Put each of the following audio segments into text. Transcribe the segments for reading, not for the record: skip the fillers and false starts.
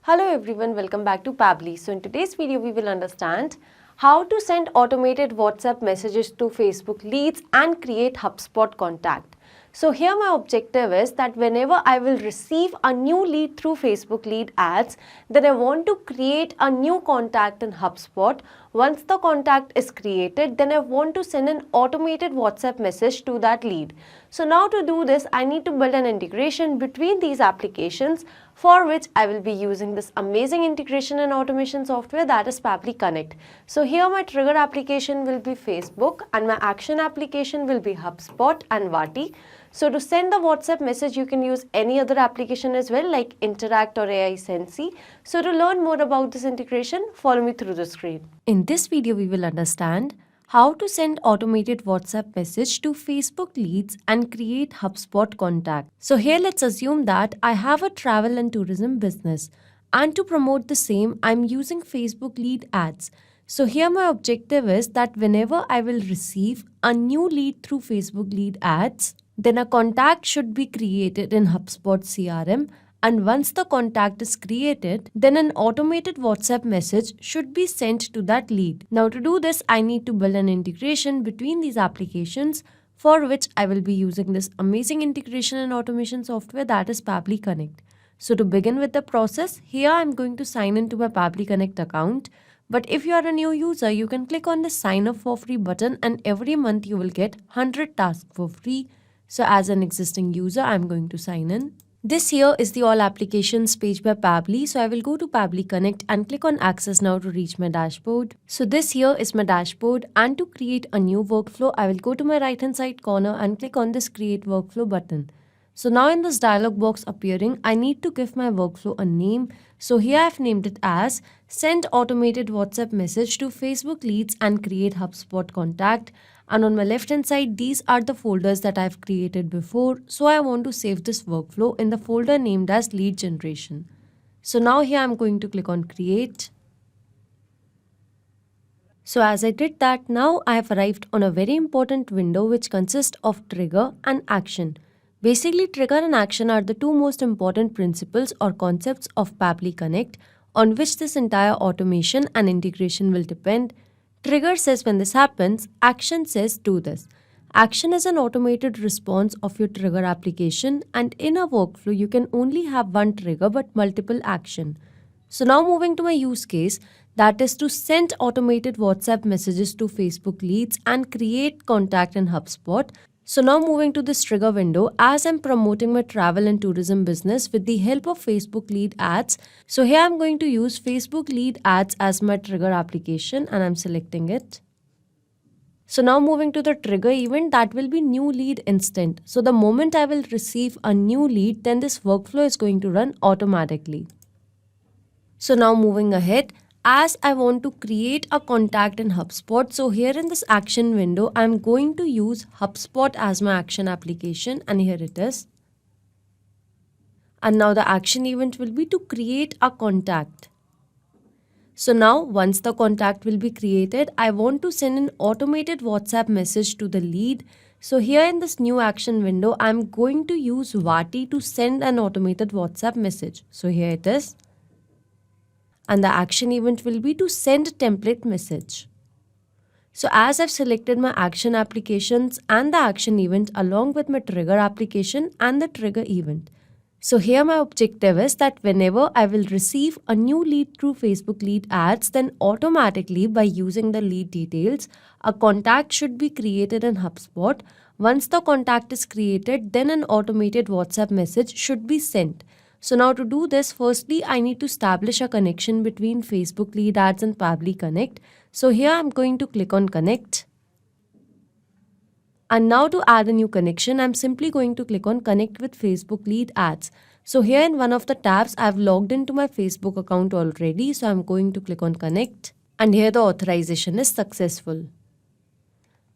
Hello everyone, welcome back to Pabbly. So in today's video, we will understand how to send automated WhatsApp messages to Facebook leads and create HubSpot contact. So here my objective is that whenever I will receive a new lead through Facebook lead ads, then I want to create a new contact in HubSpot. Once the contact is created, then I want to send an automated WhatsApp message to that lead. So now to do this, I need to build an integration between these applications, for which I will be using this amazing integration and automation software, that is Pabbly Connect. So here my trigger application will be Facebook and my action application will be HubSpot and Vati. So to send the WhatsApp message, you can use any other application as well, like Interact or AI Sensi. So to learn more about this integration, follow me through the screen. In this video, we will understand how to send automated WhatsApp message to Facebook leads and create HubSpot contact. So here let's assume that I have a travel and tourism business, and to promote the same, I'm using Facebook lead ads. So here my objective is that whenever I will receive a new lead through Facebook lead ads, then a contact should be created in HubSpot CRM. And once the contact is created, then an automated WhatsApp message should be sent to that lead. Now to do this, I need to build an integration between these applications, for which I will be using this amazing integration and automation software, that is Pabbly Connect. So to begin with the process, here I'm going to sign into my Pabbly Connect account. But if you are a new user, you can click on the sign up for free button and every month you will get 100 tasks for free. So as an existing user, I'm going to sign in. This here is the all applications page by Pabbly. So I will go to Pabbly Connect and click on access now to reach my dashboard. So this here is my dashboard, and to create a new workflow, I will go to my right hand side corner and click on this create workflow button. So now in this dialog box appearing, I need to give my workflow a name. So here I've named it as send automated WhatsApp message to Facebook leads and create HubSpot contact. And on my left hand side, these are the folders that I've created before. So I want to save this workflow in the folder named as lead generation. So now here I'm going to click on create. So as I did that, now I have arrived on a very important window which consists of trigger and action. Basically, trigger and action are the two most important principles or concepts of Pabbly Connect, on which this entire automation and integration will depend. Trigger says when this happens, action says do this. Action is an automated response of your trigger application, and in a workflow, you can only have one trigger but multiple action. So now moving to my use case, that is to send automated WhatsApp messages to Facebook leads and create contact in HubSpot. So now moving to this trigger window, as I'm promoting my travel and tourism business with the help of Facebook lead ads. So here I'm going to use Facebook lead ads as my trigger application and I'm selecting it. So now moving to the trigger event, that will be new lead instant. So the moment I will receive a new lead, then this workflow is going to run automatically. So now moving ahead, as I want to create a contact in HubSpot, so here in this action window, I'm going to use HubSpot as my action application, and here it is. And now the action event will be to create a contact. So now once the contact will be created, I want to send an automated WhatsApp message to the lead. So here in this new action window, I'm going to use Vati to send an automated WhatsApp message. So here it is. And the action event will be to send a template message. So as I've selected my action applications and the action event along with my trigger application and the trigger event. So here my objective is that whenever I will receive a new lead through Facebook lead ads, then automatically by using the lead details, a contact should be created in HubSpot. Once the contact is created, then an automated WhatsApp message should be sent. So now to do this, firstly, I need to establish a connection between Facebook lead ads and Pabbly Connect. So here I'm going to click on connect. And now to add a new connection, I'm simply going to click on connect with Facebook lead ads. So here in one of the tabs, I've logged into my Facebook account already. So I'm going to click on connect. And here the authorization is successful.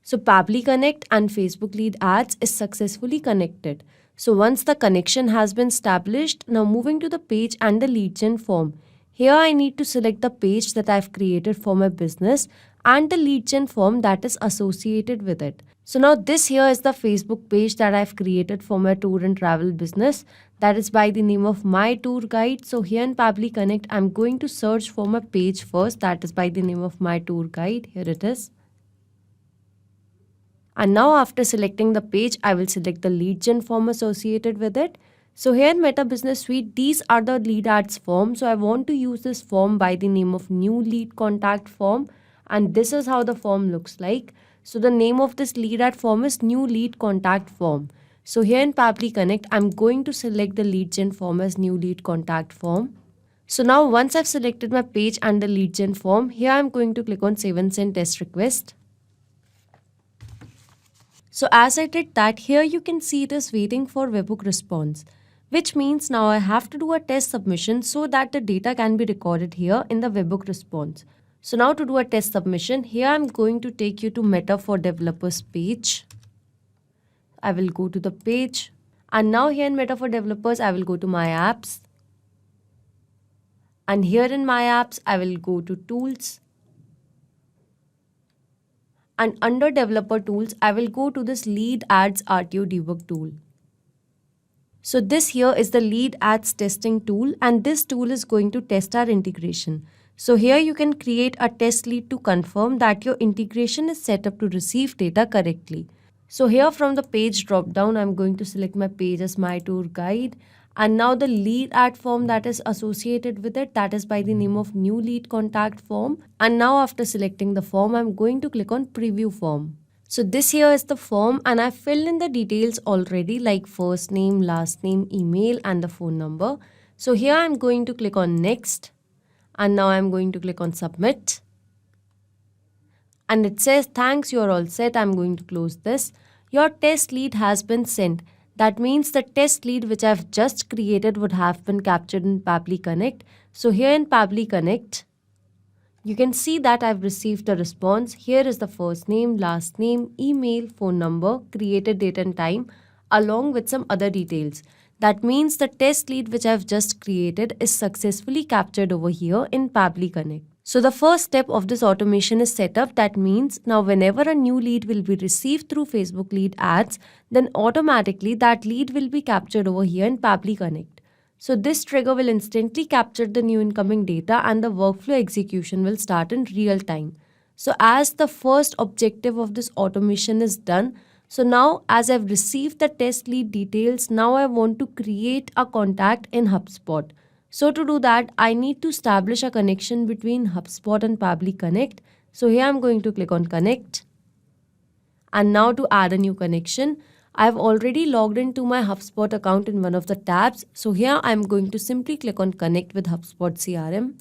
So Pabbly Connect and Facebook lead ads is successfully connected. So once the connection has been established, now moving to the page and the lead gen form. Here I need to select the page that I've created for my business, and the lead gen form that is associated with it. So now this here is the Facebook page that I've created for my tour and travel business. That is by the name of My Tour Guide. So here in Pabbly Connect, I'm going to search for my page first. That is by the name of My Tour Guide. Here it is. And now after selecting the page, I will select the lead gen form associated with it. So here in Meta Business Suite, these are the lead ads form. So I want to use this form by the name of new lead contact form. And this is how the form looks like. So the name of this lead ad form is new lead contact form. So here in Pabbly Connect, I'm going to select the lead gen form as new lead contact form. So now once I've selected my page and the lead gen form, here I'm going to click on save and send test request. So as I did that, here you can see it is waiting for webhook response, which means now I have to do a test submission so that the data can be recorded here in the webhook response. So now to do a test submission, here I'm going to take you to Meta for Developers page. I will go to the page, and now here in Meta for Developers, I will go to My Apps. And here in My Apps, I will go to Tools. And under Developer Tools, I will go to this Lead Ads RTO debug tool. So this here is the Lead Ads testing tool, and this tool is going to test our integration. So here you can create a test lead to confirm that your integration is set up to receive data correctly. So here from the page drop down, I'm going to select my page as My Tour Guide. And now the lead ad form that is associated with it, that is by the name of new lead contact form. And now after selecting the form, I'm going to click on preview form. So this here is the form, and I filled in the details already, like first name, last name, email, and the phone number. So here I'm going to click on next. And now I'm going to click on submit. And it says, thanks, you're all set. I'm going to close this. Your test lead has been sent. That means the test lead which I've just created would have been captured in Pabbly Connect. So here in Pabbly Connect, you can see that I've received a response. Here is the first name, last name, email, phone number, created date and time, along with some other details. That means the test lead which I've just created is successfully captured over here in Pabbly Connect. So the first step of this automation is set up. That means now whenever a new lead will be received through Facebook lead ads, then automatically that lead will be captured over here in Pabbly Connect. So this trigger will instantly capture the new incoming data, and the workflow execution will start in real time. So as the first objective of this automation is done, so now as I've received the test lead details, now I want to create a contact in HubSpot. So to do that, I need to establish a connection between HubSpot and Pabbly Connect. So here I'm going to click on connect. And now to add a new connection, I've already logged into my HubSpot account in one of the tabs. So here I'm going to simply click on connect with HubSpot CRM.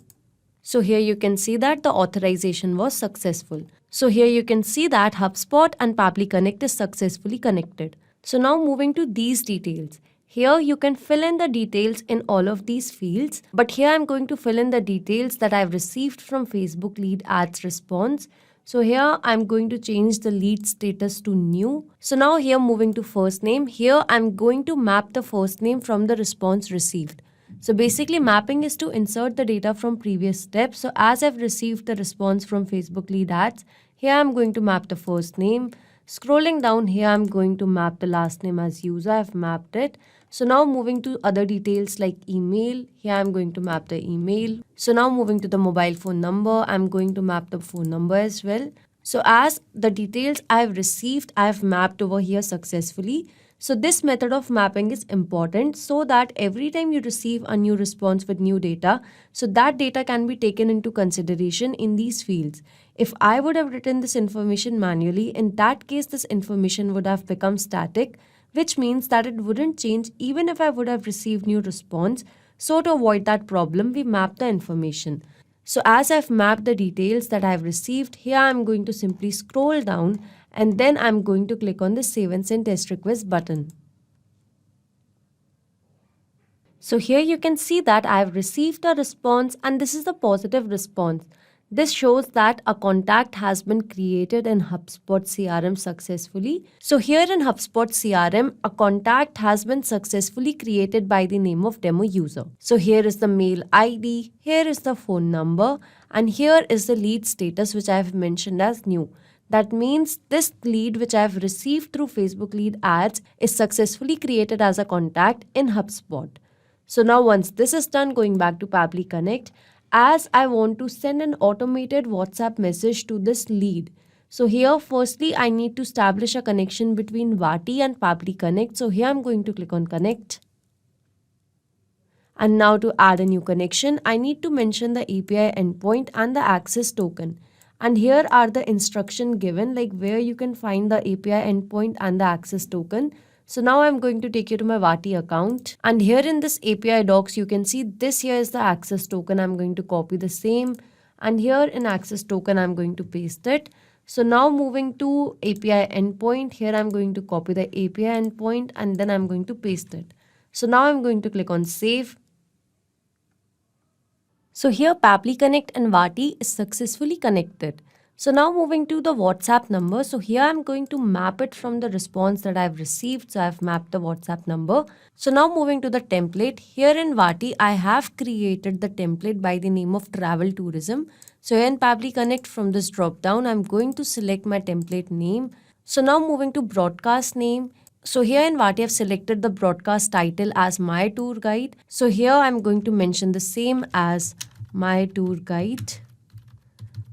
So here you can see that the authorization was successful. So here you can see that HubSpot and Pabbly Connect is successfully connected. So now moving to these details. Here you can fill in the details in all of these fields, but here I'm going to fill in the details that I've received from Facebook lead ads response. So here I'm going to change the lead status to new. So now here moving to first name, here I'm going to map the first name from the response received. So basically mapping is to insert the data from previous steps. So as I've received the response from Facebook lead ads, here I'm going to map the first name. Scrolling down here, I'm going to map the last name as user. I've mapped it. So now moving to other details like email, here I'm going to map the email. So now moving to the mobile phone number, I'm going to map the phone number as well. So as the details I've received, I've mapped over here successfully. So this method of mapping is important so that every time you receive a new response with new data, so that data can be taken into consideration in these fields. If I would have written this information manually, in that case, this information would have become static, which means that it wouldn't change even if I would have received new response. So to avoid that problem, we map the information. So as I've mapped the details that I've received, here I'm going to simply scroll down and then I'm going to click on the Save and Send Test Request button. So here you can see that I've received a response and this is the positive response. This shows that a contact has been created in HubSpot CRM successfully. So here in HubSpot CRM, a contact has been successfully created by the name of demo user. So here is the mail ID, here is the phone number, and here is the lead status which I have mentioned as new. That means this lead which I have received through Facebook lead ads is successfully created as a contact in HubSpot. So now once this is done, going back to Pabbly Connect, as I want to send an automated WhatsApp message to this lead. So here firstly I need to establish a connection between Vati and Pabbly Connect. So here I'm going to click on connect. And now to add a new connection, I need to mention the API endpoint and the access token. And here are the instructions given, like where you can find the API endpoint and the access token. So now I'm going to take you to my Vati account. And here in this API docs, you can see this here is the access token. I'm going to copy the same. And here in access token, I'm going to paste it. So now moving to API endpoint, here I'm going to copy the API endpoint and then I'm going to paste it. So now I'm going to click on save. So here Pabbly Connect and Vati is successfully connected. So now moving to the WhatsApp number. So here I'm going to map it from the response that I've received. So I've mapped the WhatsApp number. So now moving to the template. Here in Vati, I have created the template by the name of travel tourism. So here in Pabbly Connect, from this drop down, I'm going to select my template name. So now moving to broadcast name. So here in Vati, I've selected the broadcast title as my tour guide. So here I'm going to mention the same as my tour guide.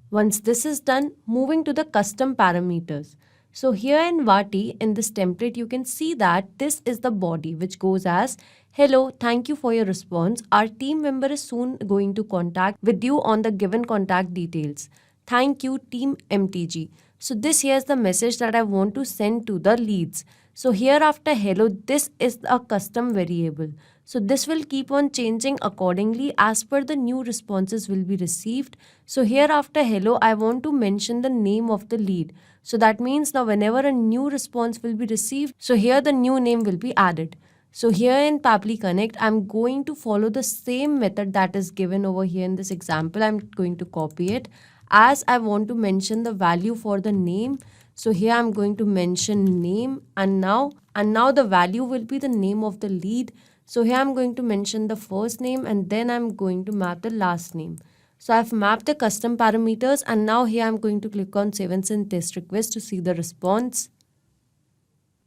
Once this is done, moving to the custom parameters. So here in Vati, in this template, you can see that this is the body which goes as, hello, thank you for your response. Our team member is soon going to contact with you on the given contact details. Thank you, team MTG. So this here is the message that I want to send to the leads. So here after hello, this is a custom variable. So this will keep on changing accordingly as per the new responses will be received. So here after hello, I want to mention the name of the lead. So that means now whenever a new response will be received, so here the new name will be added. So here in Pabbly Connect, I'm going to follow the same method that is given over here in this example. I'm going to copy it. As I want to mention the value for the name, so here I'm going to mention name and now the value will be the name of the lead. So here I'm going to mention the first name and then I'm going to map the last name. So I've mapped the custom parameters and now here I'm going to click on save and send test request to see the response.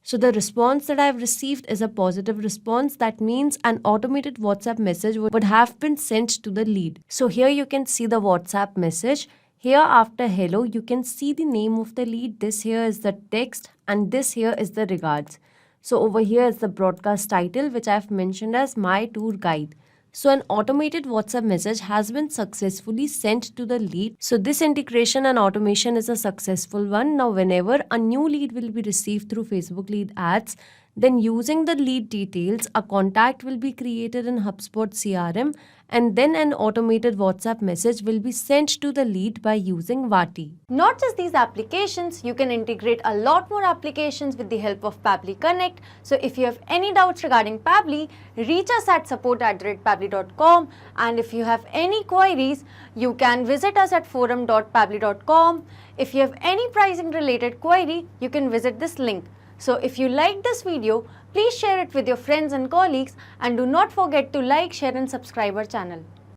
So the response that I've received is a positive response. That means an automated WhatsApp message would have been sent to the lead. So here you can see the WhatsApp message. Here after hello, you can see the name of the lead. This here is the text and this here is the regards. So over here is the broadcast title which I've mentioned as my tour guide. So an automated WhatsApp message has been successfully sent to the lead. So this integration and automation is a successful one. Now whenever a new lead will be received through Facebook lead ads, then using the lead details, a contact will be created in HubSpot CRM and then an automated WhatsApp message will be sent to the lead by using Vati. Not just these applications, you can integrate a lot more applications with the help of Pabbly Connect. So if you have any doubts regarding Pabbly, reach us at support@pabbly.com, and if you have any queries, you can visit us at forum.pabbly.com. If you have any pricing related query, you can visit this link. So if you like this video, please share it with your friends and colleagues and do not forget to like, share and subscribe our channel.